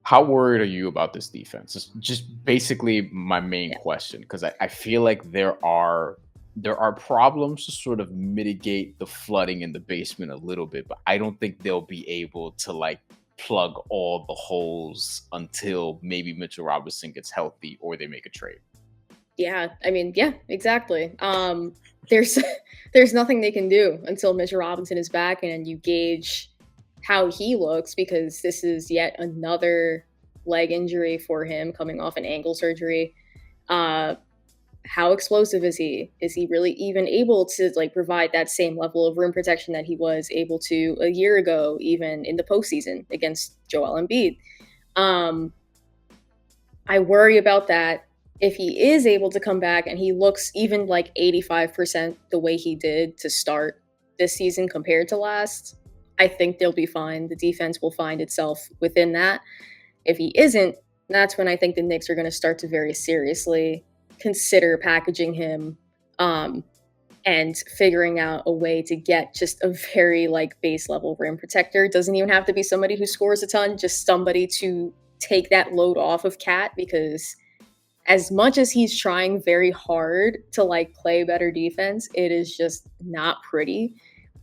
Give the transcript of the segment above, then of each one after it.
How worried are you about this defense? It's just basically my main Yeah. question because I feel like there are problems to sort of mitigate the flooding in the basement a little bit, but I don't think they'll be able to like plug all the holes until maybe Mitchell Robinson gets healthy or they make a trade. Yeah, I mean, yeah, exactly. There's there's nothing they can do until Mitchell Robinson is back and you gauge how he looks because this is yet another leg injury for him coming off an ankle surgery. Uh, how explosive is he? Is he really even able to like provide that same level of rim protection that he was able to a year ago, even in the postseason against Joel Embiid? Um, I worry about that. If he is able to come back and he looks even like 85% the way he did to start this season compared to last, I think they'll be fine. The defense will find itself within that. If he isn't, that's when I think the Knicks are going to start to very seriously consider packaging him um, and figuring out a way to get just a very like base level rim protector. It doesn't even have to be somebody who scores a ton, just somebody to take that load off of Cat because as much as he's trying very hard to like play better defense, it is just not pretty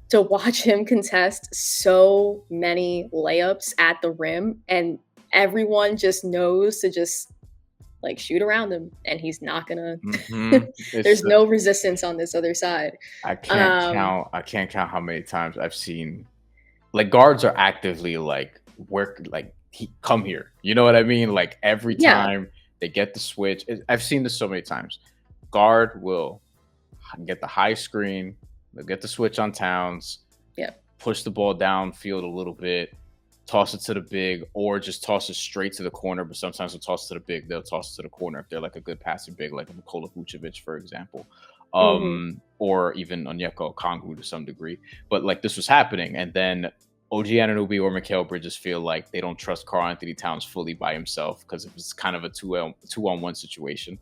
to watch him contest so many layups at the rim and everyone just knows to just like shoot around him and he's not gonna It's there's no resistance on this other side. I can't um count. I can't count how many times I've seen like guards are actively like work like he come here. You know what I mean? Like every yeah, time they get the switch, I've seen this so many times. Guard will get the high screen, they'll get the switch on Towns, yeah, push the ball downfield a little bit, toss it to the big, or just toss it straight to the corner. But sometimes they'll toss it to the big, they'll toss it to the corner if they're like a good passing big, like Nikola Vucevic, for example. hmm, Or even Onyeka Okongwu to some degree. But like this was happening, and then OG Anunoby or Mikal Bridges feel like they don't trust Karl-Anthony Towns fully by himself because it was kind of a two-on-one situation.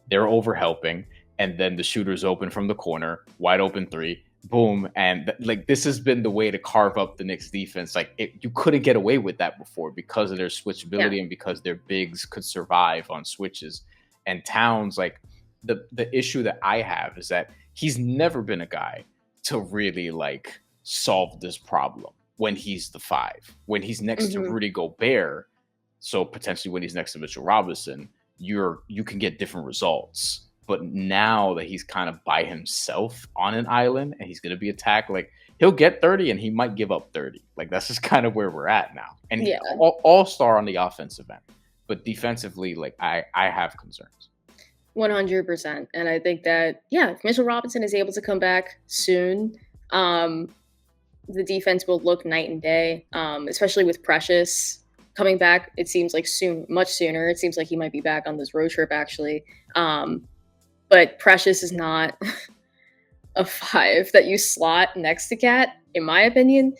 They're over helping, and then the shooter's open from the corner, wide open three, boom, and like this has been the way to carve up the Knicks defense. Like you couldn't get away with that before because of their yeah, switchability and because their bigs could survive on switches. And Towns, like the issue that I have is that he's never been a guy to really like solve this problem when he's the five. When he's next to hmm, Rudy Gobert, so potentially when he's next to Mitchell Robinson, you can get different results. But now that he's kind of by himself on an island and he's going to be attacked, like he'll get 30 and he might give up 30. Like that's just kind of where we're at now. And yeah, all star on the offensive end, but defensively, like I have concerns. 100%. And I think that yeah, if Mitchell Robinson is able to come back soon, um the defense will look night and day, especially with Precious coming back. It seems like soon, much sooner. It seems like he might be back on this road trip actually. But Precious is not a five that you slot next to Cat, in my opinion.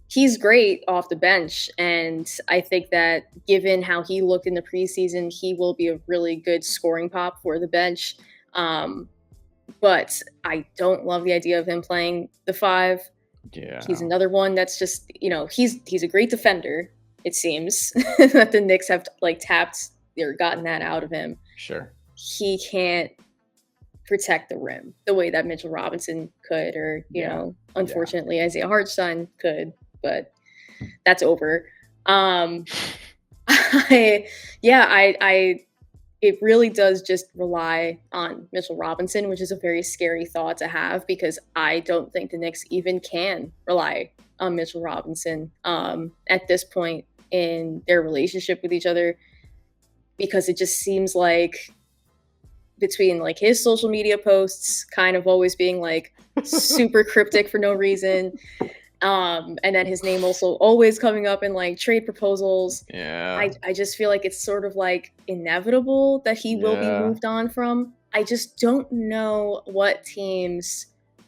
He's great off the bench, and I think that given how he looked in the preseason, he will be a really good scoring pop for the bench. Um, but I don't love the idea of him playing the five. He's Yeah, another one that's just, he's a great defender. It seems that the Knicks have like tapped or gotten that out of him. sure. He can't protect the rim the way that Mitchell Robinson could, or Yeah, yeah. unfortunately Isaiah Hartenstein could. But that's over. Um, I yeah, I it really does just rely on Mitchell Robinson, which is a very scary thought to have because I don't think the Knicks even can rely on Mitchell Robinson at this point in their relationship with each other because it just seems like between like his social media posts kind of always being like super cryptic for no reason, and then his name also always coming up in like trade proposals. Yeah, I just feel like it's sort of like inevitable that he will be yeah. moved on from. I just don't know what teams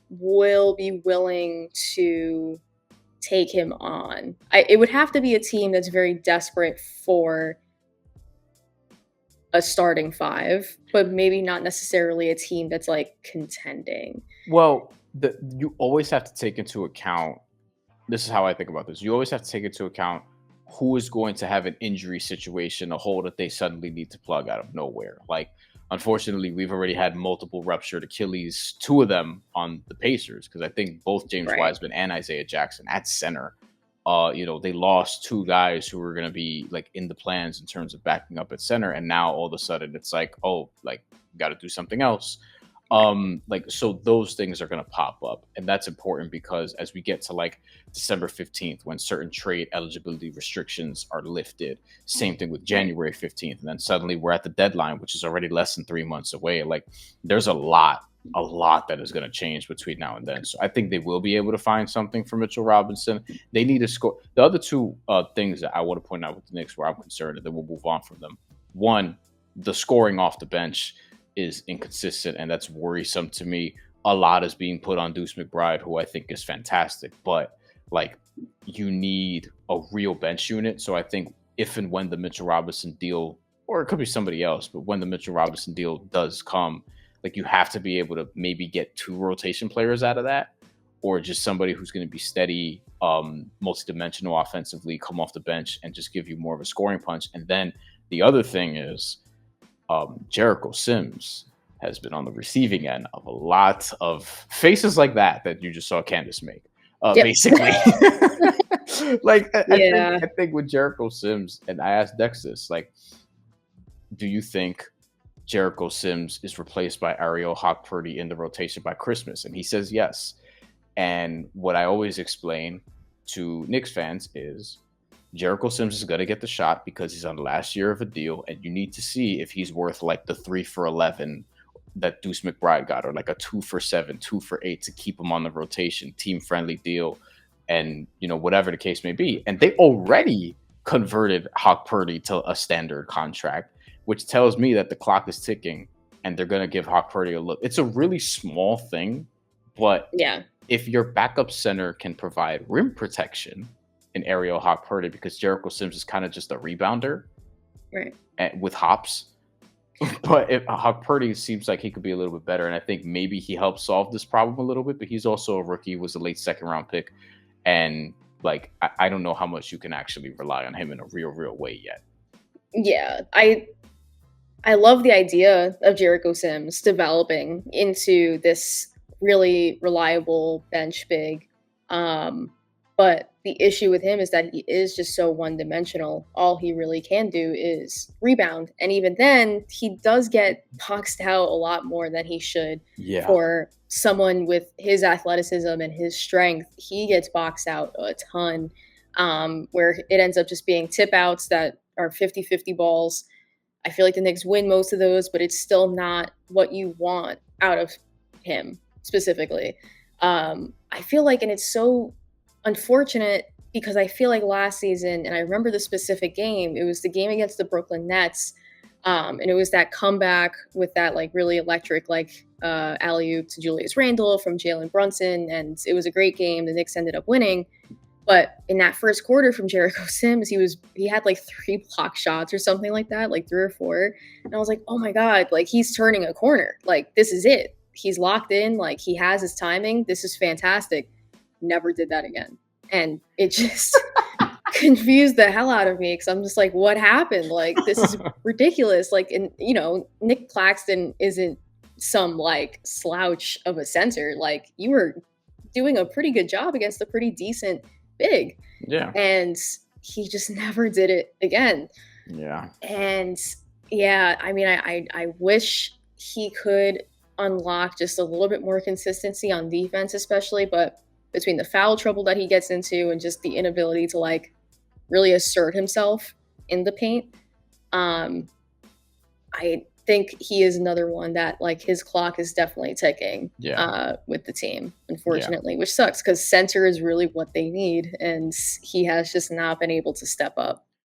will be willing to take him on. It would have to be a team that's very desperate for a starting five, but maybe not necessarily a team that's like contending. Well, you always have to take into account. This is how I think about this. You always have to take into account who is going to have an injury situation, a hole that they suddenly need to plug out of nowhere. Like, unfortunately, we've already had multiple ruptured Achilles, two of them on the Pacers, because I think both James Right. Wiseman and Isaiah Jackson at center. They lost two guys who were going to be like in the plans in terms of backing up at center, and now all of a sudden it's like, oh, like, got to do something else. So those things are going to pop up, and that's important because as we get to like December 15th, when certain trade eligibility restrictions are lifted, same thing with January 15th, and then suddenly we're at the deadline, which is already less than 3 months away. Like, there's a lot that is going to change between now and then. So I think they will be able to find something for Mitchell Robinson. They need to score. The other two things that I want to point out with the Knicks where I'm concerned, and then we'll move on from them. One, the scoring off the bench is inconsistent, and that's worrisome to me. A lot is being put on Deuce McBride, who I think is fantastic, but like, you need a real bench unit. So I think if and when the Mitchell Robinson deal, or it could be somebody else, but when the Mitchell Robinson deal does come, like, you have to be able to maybe get two rotation players out of that, or just somebody who's going to be steady, multidimensional offensively, come off the bench and just give you more of a scoring punch. And then the other thing is, Jericho Sims has been on the receiving end of a lot of faces like that you just saw Candace make. Basically. Like, I think with Jericho Sims, and I asked Dex this, like, do you think Jericho Sims is replaced by Ariel Hawk-Purdy in the rotation by Christmas? And he says yes. And what I always explain to Knicks fans is Jericho Sims is going to get the shot because he's on the last year of a deal, and you need to see if he's worth like the 3 for 11 that Deuce McBride got, or like a 2 for 7, 2 for 8 to keep him on the rotation, team friendly deal, and whatever the case may be. And they already converted Hawk-Purdy to a standard contract, which tells me that the clock is ticking and they're going to give Hawk-Purdy a look. It's a really small thing, but if your backup center can provide rim protection in Ariel Hawk-Purdy, because Jericho Sims is kind of just a rebounder, right, with hops. But if Hawk-Purdy seems like he could be a little bit better, and I think maybe he helps solve this problem a little bit. But he's also a rookie, was a late second round pick, and like, I don't know how much you can actually rely on him in a real way yet. Yeah, I love the idea of Jericho Sims developing into this really reliable bench big. But the issue with him is that he is just so one-dimensional. All he really can do is rebound. And even then, he does get boxed out a lot more than he should. For someone with his athleticism and his strength, he gets boxed out a ton, where it ends up just being tip outs that are 50-50 balls. I feel like the Knicks win most of those, but it's still not what you want out of him specifically. I feel like, and it's so unfortunate because I feel like last season, and I remember the specific game, it was the game against the Brooklyn Nets, and it was that comeback with that like really electric alley-oop to Julius Randle from Jalen Brunson, and it was a great game. The Knicks ended up winning, but in that first quarter from Jericho Sims, he had like 3 block shots or something like that, like 3 or 4, and I was like, oh my god, like, he's turning a corner, like, this is it, he's locked in, like, he has his timing, this is fantastic. Never did that again. And it just confused the hell out of me, because I'm just like, what happened? Like, this is ridiculous. Like, and Nick Claxton isn't some like slouch of a center. Like, you were doing a pretty good job against a pretty decent big. Yeah. And he just never did it again. Yeah. And yeah, I mean, I wish he could unlock just a little bit more consistency on defense, especially, but between the foul trouble that he gets into and just the inability to like really assert himself in the paint, I think he is another one that like his clock is definitely ticking with the team, unfortunately, which sucks because center is really what they need, and he has just not been able to step up.